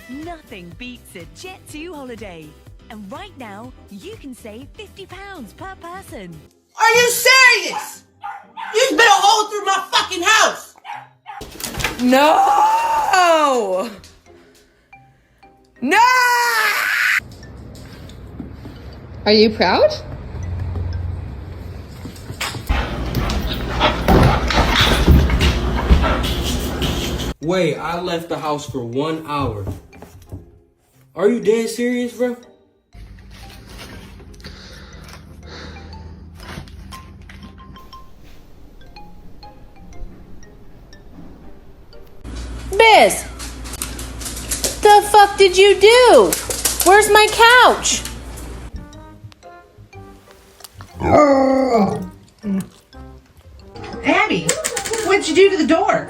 Nothing beats a Jet2 holiday. And right now, you can save £50 per person. Are you serious? You spit a hole through my fucking house! No! No! Are you proud? Wait, I left the house for 1 hour. Are you dead serious, bro? Biz! The fuck did you do? Where's my couch? Abby, what'd you do to the door?